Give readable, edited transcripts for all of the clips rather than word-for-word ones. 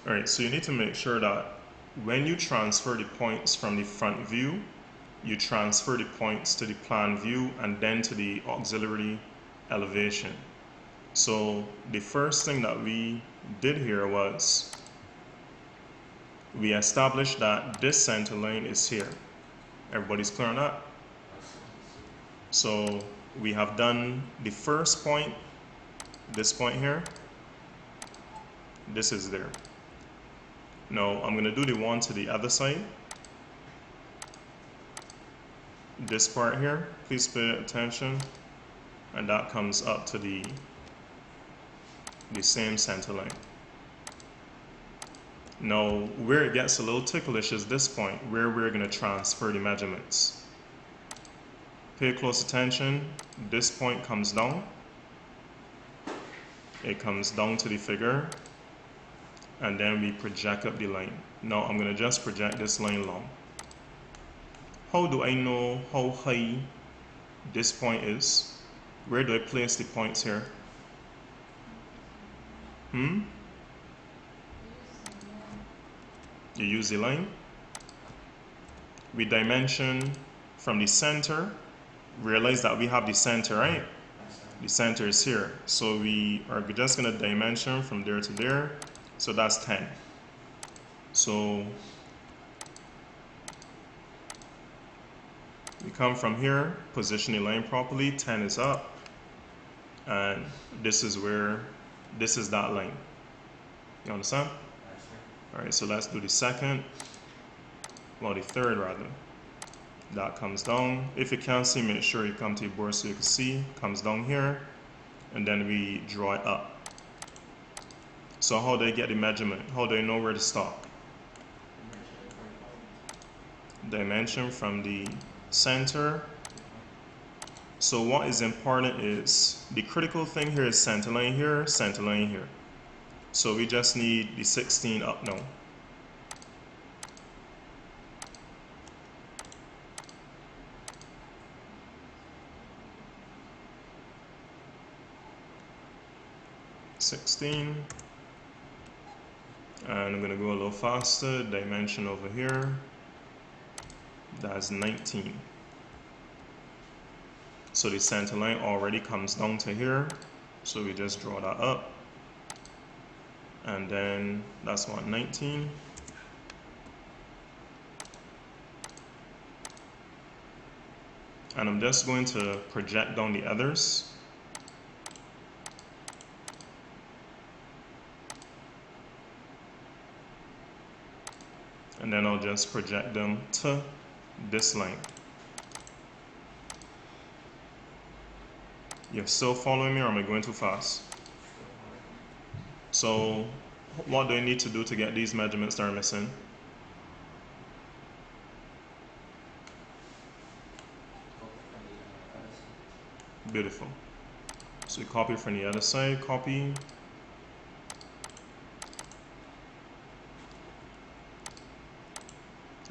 Alright, so you need to make sure that when you transfer the points from the front view, you transfer the points to the plan view and then to the auxiliary elevation. So the first thing that we did here was we established that this center line is here. Everybody's clear on that? So we have done the first point, this point here. This is there. Now I'm going to do the one to the other side. This part here, please pay attention. And that comes up to the same center line. Now where it gets a little ticklish is this point where we're going to transfer the measurements. Pay close attention. This point comes down. It comes down to the figure. And then we project up the line. Now I'm going to just project this line long. How do I know how high this point is? Where do I place the points here? You use the line. We dimension from the center. Realize that we have the center, right? The center is here. So we are just going to dimension from there to there. So that's 10. So we come from here, position the line properly, 10 is up. And this is that line. You understand? Alright, so let's do the second. Well, the third rather. That comes down. If you can't see, make sure you come to your board so you can see. Comes down here. And then we draw it up. So how do I get the measurement? How do I know where to stop? Dimension from the center. So what is important is the critical thing here is centerline here, centerline here. So we just need the 16 up now. And I'm going to go a little faster. Dimension over here. That's 19. So the center line already comes down to here. So we just draw that up. And then that's what, 19. And I'm just going to project down the others. And then I'll just project them to this line. You're still following me, or am I going too fast? So what do I need to do to get these measurements that are missing? Beautiful. So you copy from the other side, copy.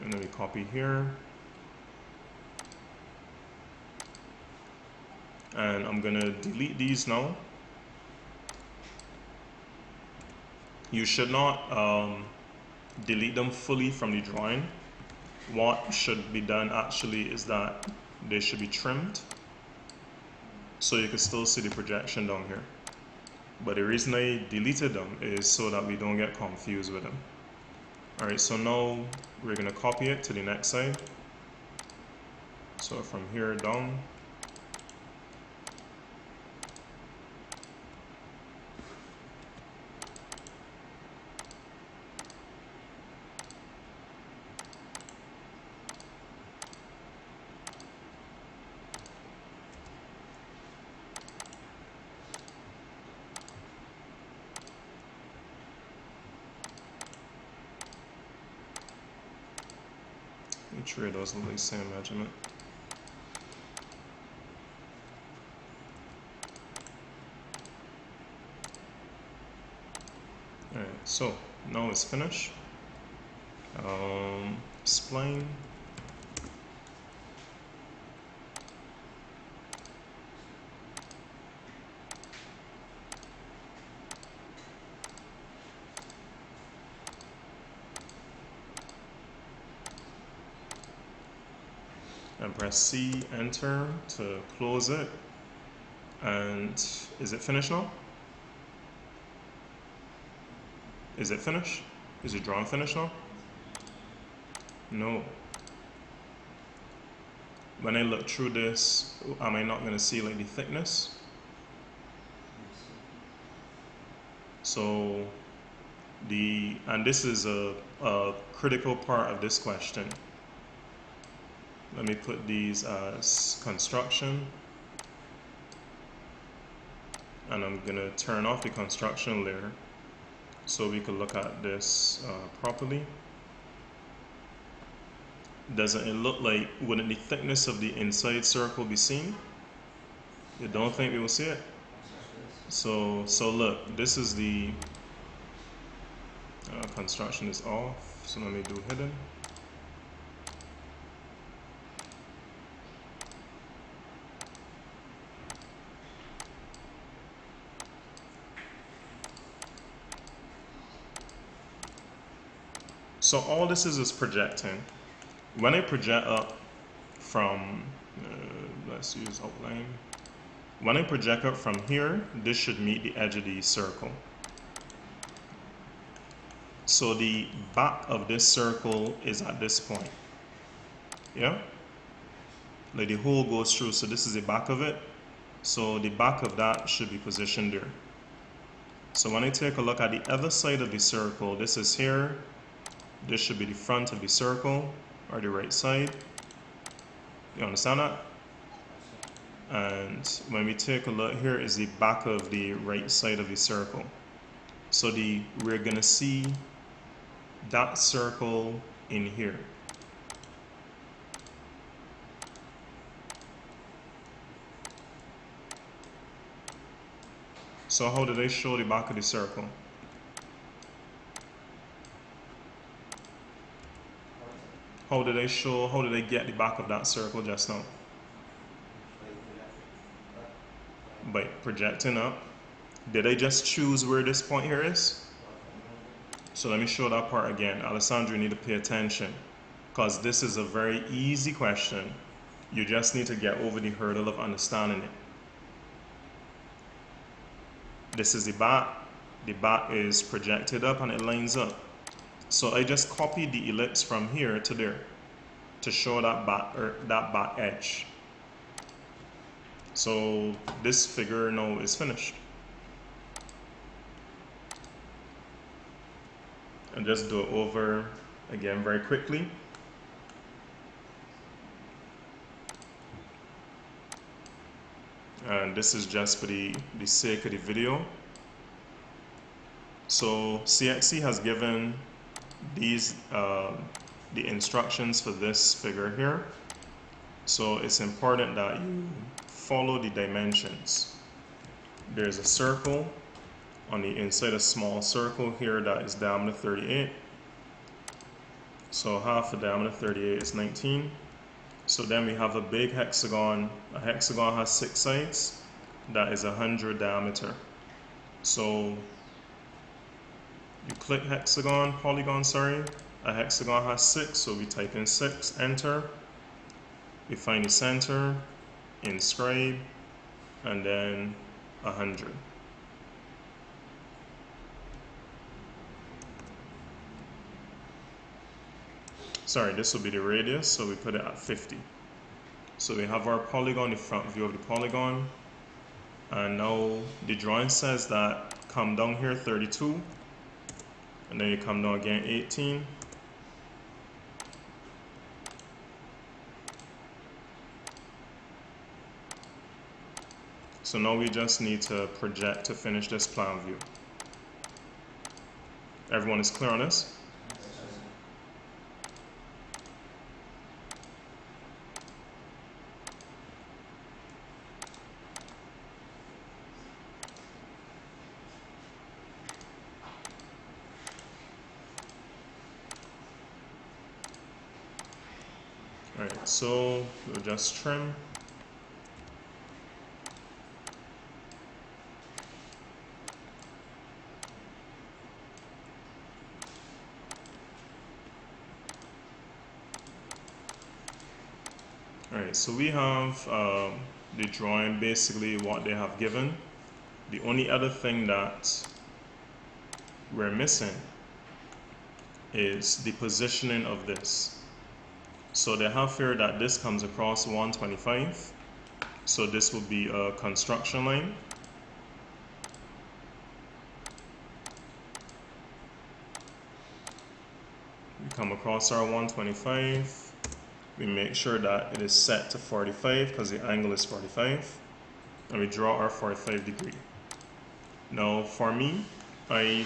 And then we copy here. And I'm going to delete these now. You should not delete them fully from the drawing. What should be done actually is that they should be trimmed so you can still see the projection down here. But the reason I deleted them is so that we don't get confused with them. Alright, so now we're going to copy it to the next side. So from here down. Make sure it doesn't look the same measurement. Alright, so now it's finished. Spline. and press C, enter to close it. And is it finished now? Is it finished? Is your drawing finished now? No. When I look through this, am I not going to see like the thickness? So and this is a critical part of this question. Let me put these as construction, and I'm going to turn off the construction layer so we can look at this properly. Doesn't it look like, wouldn't the thickness of the inside circle be seen? You don't think we will see it? So look, this is the construction is off, so let me do hidden. So all this is projecting. When I project up from, let's use outline. When I project up from here, this should meet the edge of the circle. So the back of this circle is at this point. Yeah? Like the hole goes through, so this is the back of it. So the back of that should be positioned there. So when I take a look at the other side of the circle, this is here. This should be the front of the circle, or the right side. You understand that? And when we take a look, here is the back of the right side of the circle. So we're gonna see that circle in here. So how did I show the back of the circle? How did I get the back of that circle just now? By projecting up. Did I just choose where this point here is? So let me show that part again. Alessandro, you need to pay attention, because this is a very easy question. You just need to get over the hurdle of understanding it. This is the back. The back is projected up and it lines up. So I just copied the ellipse from here to there to show that back edge. So this figure now is finished. And just do it over again very quickly. And this is just for the sake of the video. So CSEC has given these the instructions for this figure here. So it's important that you follow the dimensions. There's a circle on the inside, a small circle here that is diameter 38. So half the diameter 38 is 19. So then we have a big hexagon. A hexagon has 6 sides. That is 100 diameter. So you click polygon, sorry. A hexagon has 6, so we type in 6, enter. We find the center, inscribe, and then 100. Sorry, this will be the radius, so we put it at 50. So we have our polygon, the front view of the polygon. And now the drawing says that come down here 32, and then you come down again 18. So now we just need to project to finish this plan view. Everyone is clear on this? Alright, so we'll just trim. Alright, so we have the drawing, basically what they have given. The only other thing that we're missing is the positioning of this. So they have here that this comes across 125. So this will be a construction line. We come across our 125. We make sure that it is set to 45 because the angle is 45. And we draw our 45 degree. Now for me, the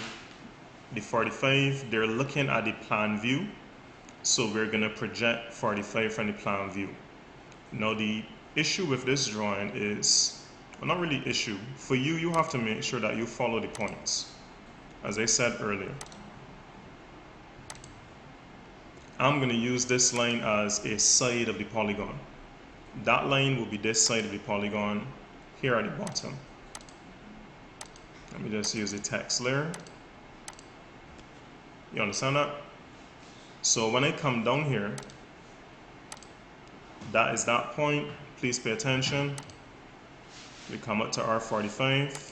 45, they're looking at the plan view. So we're going to project 45 from the plan view. Now the issue with this drawing is, well, not really issue. For you, you have to make sure that you follow the points. As I said earlier, I'm going to use this line as a side of the polygon. That line will be this side of the polygon here at the bottom. Let me just use the text layer. You understand that? So when I come down here, that is that point. Please pay attention. We come up to R45.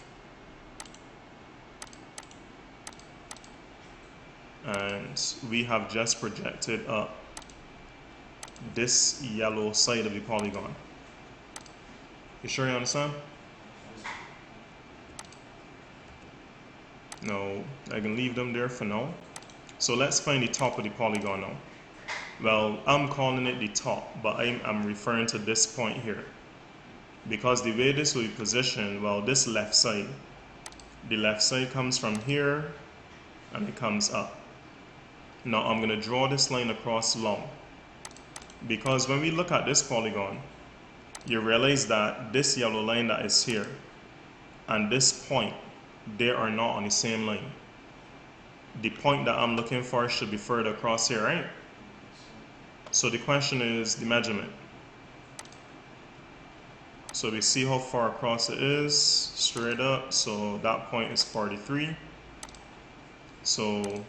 And we have just projected up this yellow side of the polygon. You sure you understand? No, I can leave them there for now. So let's find the top of the polygon now. Well, I'm calling it the top, but I'm referring to this point here. Because the way this will be positioned, well, this left side, the left side comes from here and it comes up. Now I'm going to draw this line across long. Because when we look at this polygon, you realize that this yellow line that is here and this point, they are not on the same line. The point that I'm looking for should be further across here, right? So the question is the measurement. So we see how far across it is, straight up. So that point is 43. So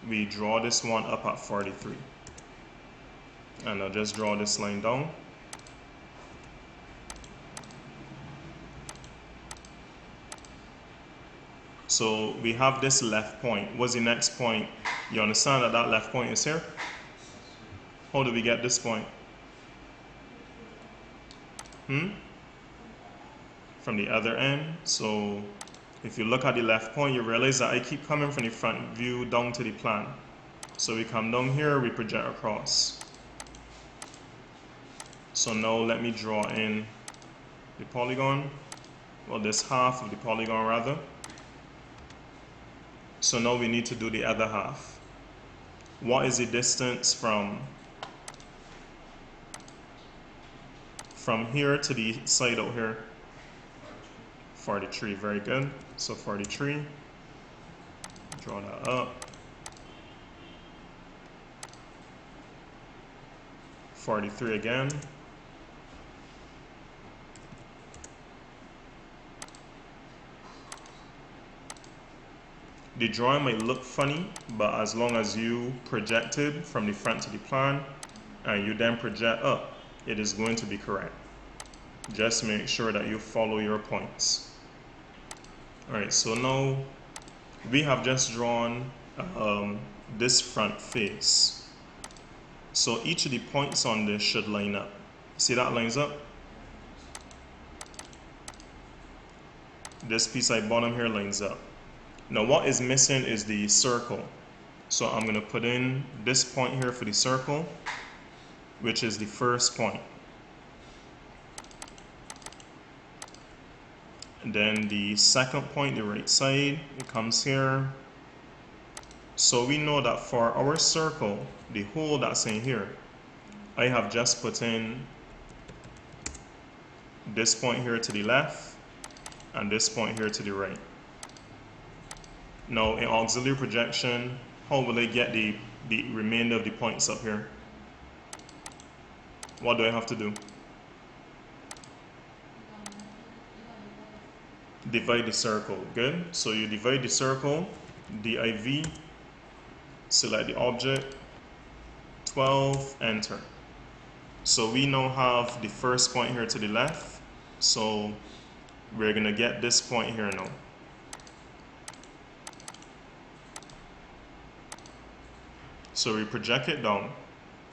we draw this one up at 43. And I'll just draw this line down. So we have this left point. What's the next point? You understand that that left point is here? How do we get this point? From the other end. So if you look at the left point, you realize that I keep coming from the front view down to the plan. So we come down here, we project across. So now let me draw in the polygon. Well, this half of the polygon rather. So now we need to do the other half. What is the distance from here to the side out here? 43, very good. So 43, draw that up. 43 again. The drawing might look funny, but as long as you projected from the front to the plan and you then project up, it is going to be correct. Just make sure that you follow your points. Alright, so now we have just drawn this front face. So each of the points on this should line up. See that lines up? This piece at bottom here lines up. Now what is missing is the circle. So I'm going to put in this point here for the circle, which is the first point. And then the second point, the right side, it comes here. So we know that for our circle, the hole that's in here, I have just put in this point here to the left and this point here to the right. Now in auxiliary projection, how will I get the remainder of the points up here? What do I have to do? Divide the circle. Good. So you divide the circle, div, select the object, 12, enter. So we now have the first point here to the left. So we're gonna get this point here now. So we project it down.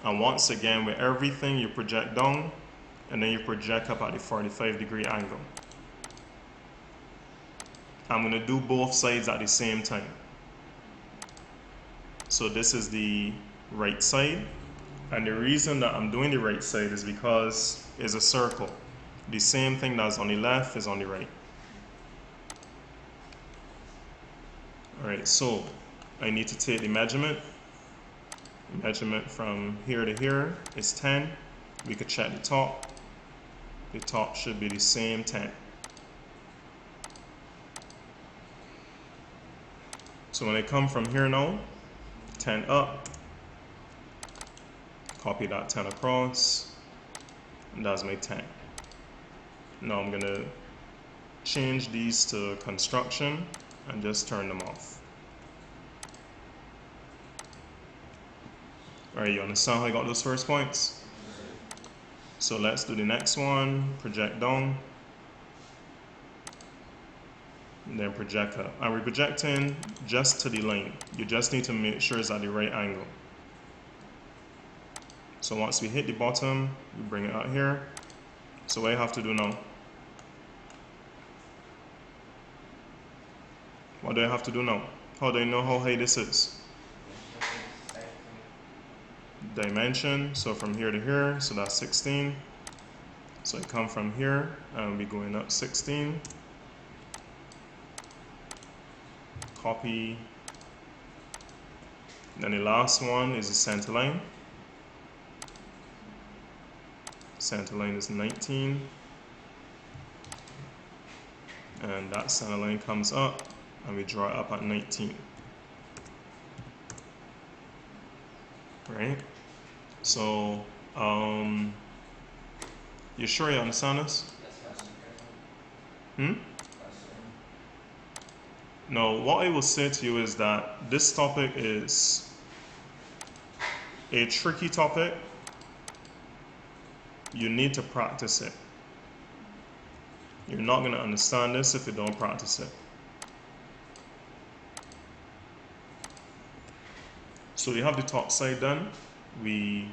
And once again, with everything, you project down and then you project up at the 45-degree angle. I'm gonna do both sides at the same time. So this is the right side. And the reason that I'm doing the right side is because it's a circle. The same thing that's on the left is on the right. All right, so I need to take the measurement. Measurement from here to here is 10. We could check the top. The top should be the same 10. So when I come from here now, 10 up, copy that 10 across, and that's my 10. Now I'm gonna change these to construction and just turn them off. All right, you understand how I got those first points? So let's do the next one, project down, and then project up. And we're projecting just to the line. You just need to make sure it's at the right angle. So once we hit the bottom, we bring it out here. So what I have to do now? What do I have to do now? How do I know how high this is? Dimension, so from here to here, so that's 16. So I come from here and we're going up 16. Copy. Then the last one is the center line. Center line is 19. And that center line comes up and we draw it up at 19. Right? So, you sure you understand this? No, what I will say to you is that this topic is a tricky topic. You need to practice it. You're not going to understand this if you don't practice it. So we have the top side done. I'm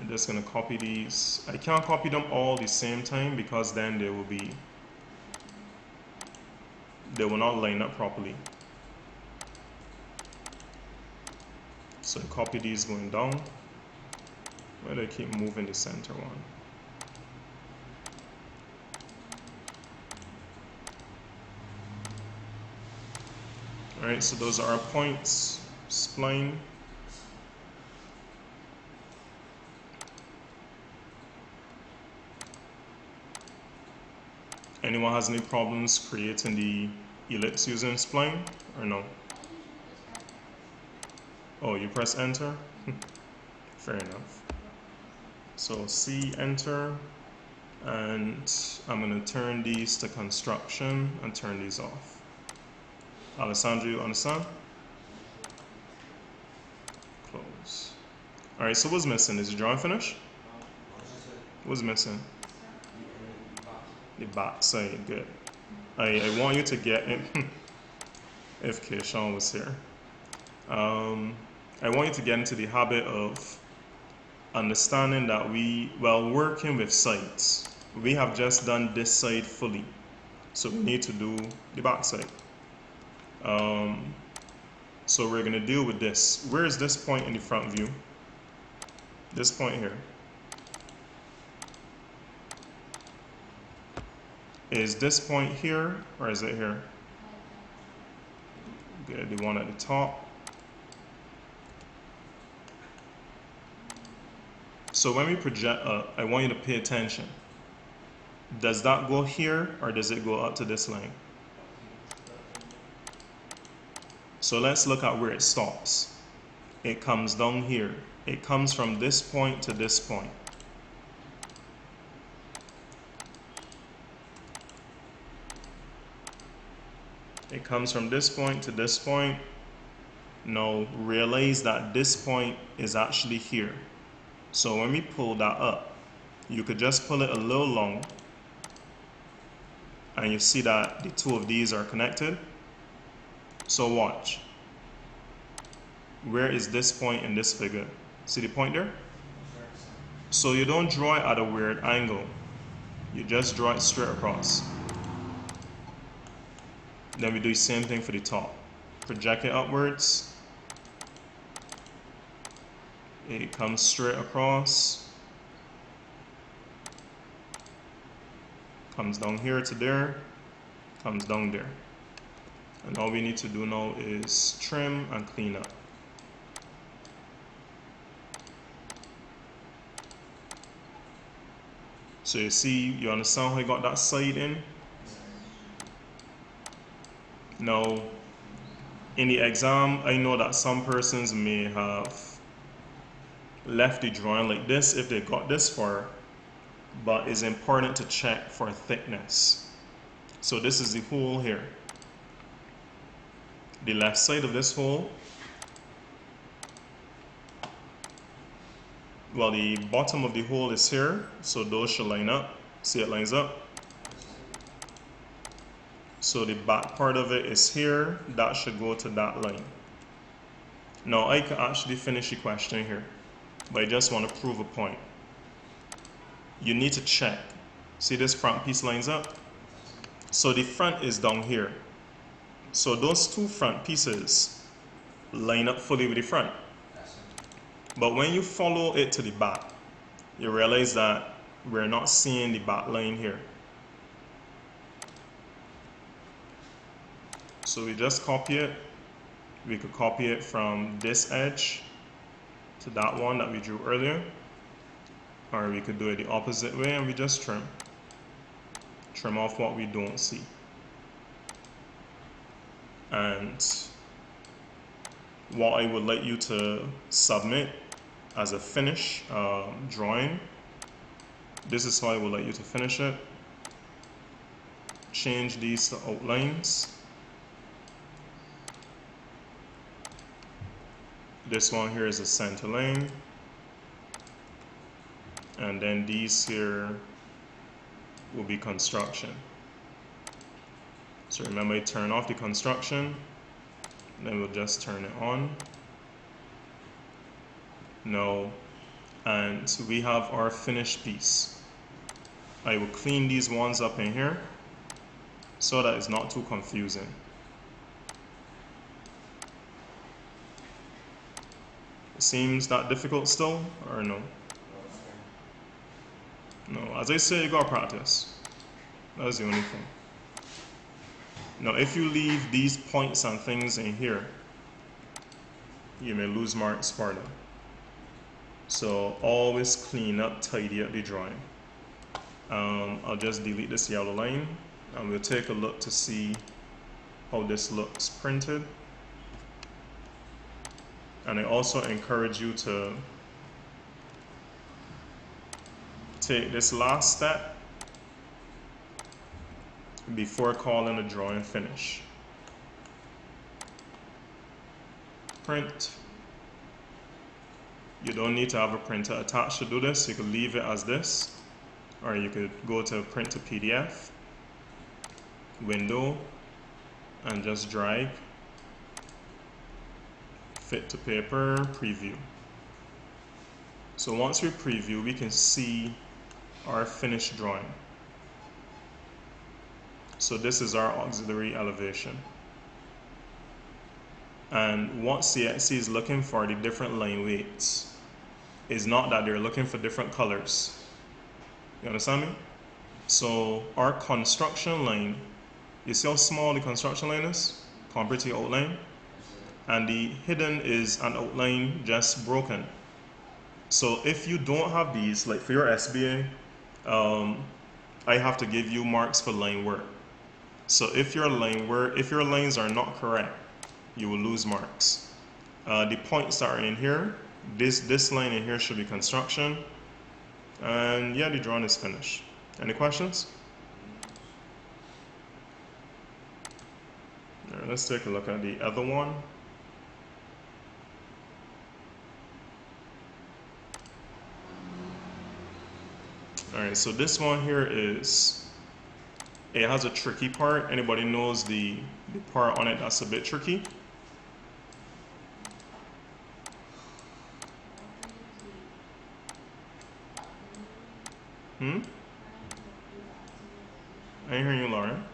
just going to copy these. I can't copy them all the same time because then they will not line up properly. So I copy these going down. Why do I keep moving the center one? All right, so those are our points. Spline. Anyone has any problems creating the ellipse using spline or no? Oh, you press enter? Fair enough. So C, enter, and I'm going to turn these to construction and turn these off. Alessandro, you understand? Close. All right, so what's missing? Is the drawing finished? What's missing? The back side, good. I want you to get in, if Keishawn was here. I want you to get into the habit of understanding that working with sides, we have just done this side fully. So we need to do the back side. So we're gonna deal with this. Where is this point in the front view? This point here. Is this point here or is it here? Good, the one at the top. So when we project up, I want you to pay attention. Does that go here or does it go up to this line? So let's look at where it stops. It comes down here. It comes from this point to this point. It comes from this point to this point. Now realize that this point is actually here. So when we pull that up, you could just pull it a little long, and you see that the two of these are connected. So watch. Where is this point in this figure? See the point there? So you don't draw it at a weird angle. You just draw it straight across. Then we do the same thing for the top. Project it upwards. It comes straight across. Comes down here to there. Comes down there. And all we need to do now is trim and clean up. So you see, you understand how you got that side in? Now, in the exam, I know that some persons may have left the drawing like this if they got this far, but it's important to check for thickness. So this is the hole here. The left side of this hole, well, the bottom of the hole is here, so those should line up. See, it lines up. So the back part of it is here. That should go to that line. Now I can actually finish the question here, but I just want to prove a point. You need to check. See, this front piece lines up? So the front is down here. So those two front pieces line up fully with the front. But when you follow it to the back, you realize that we're not seeing the back line here. So we just copy it. We could copy it from this edge to that one that we drew earlier. Or we could do it the opposite way and we just trim. Trim off what we don't see. And what I would like you to submit as a finish drawing, this is how I would like you to finish it. Change these to outlines. This one here is a center line. And then these here will be construction. So remember, turn off the construction, then we'll just turn it on. Now, and we have our finished piece. I will clean these ones up in here so that it's not too confusing. It seems that difficult still, or no? No, as I say, you gotta practice. That's the only thing. Now, if you leave these points and things in here, you may lose marks for them. So always clean up, tidy up the drawing. I'll just delete this yellow line and we'll take a look to see how this looks printed. And I also encourage you to take this last step before calling the drawing finish. Print. You don't need to have a printer attached to do this. You could leave it as this, or you could go to print to PDF, window, and just drag, fit to paper, preview. So once we preview, we can see our finished drawing. So this is our auxiliary elevation. And what CSEC is looking for, the different line weights, is not that they're looking for different colors. You understand me? So our construction line, you see how small the construction line is compared to the outline? And the hidden is an outline just broken. So if you don't have these, like for your SBA, I have to give you marks for line work. So if your lines are not correct, you will lose marks. The points that are in here, this line in here should be construction. And yeah, the drawing is finished. Any questions? All right, let's take a look at the other one. Alright, so this one here is, it has a tricky part. Anybody knows the part on it that's a bit tricky? Hmm? I ain't hearing you, Lauren.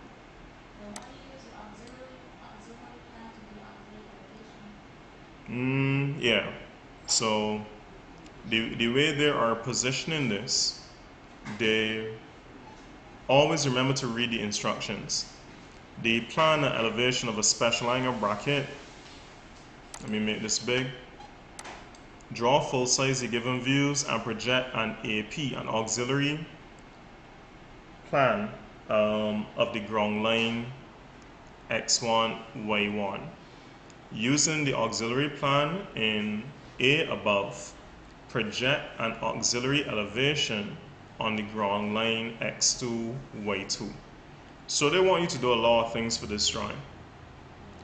Yeah. So the way they are positioning this, they always remember to read the instructions. They plan an elevation of a special angle bracket. Let me make this big. Draw full size the given views and project an AP, an auxiliary plan of the ground line X1, Y1. Using the auxiliary plan in A above, project an auxiliary elevation on the ground line X2, Y2. So they want you to do a lot of things for this drawing,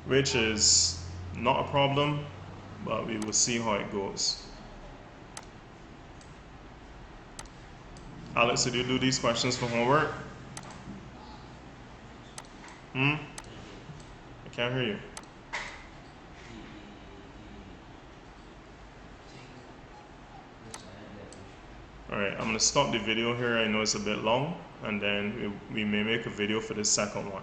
which is not a problem, but we will see how it goes. Alex, did you do these questions for homework? I can't hear you. Alright, I'm going to stop the video here. I know it's a bit long, and then we may make a video for the second one.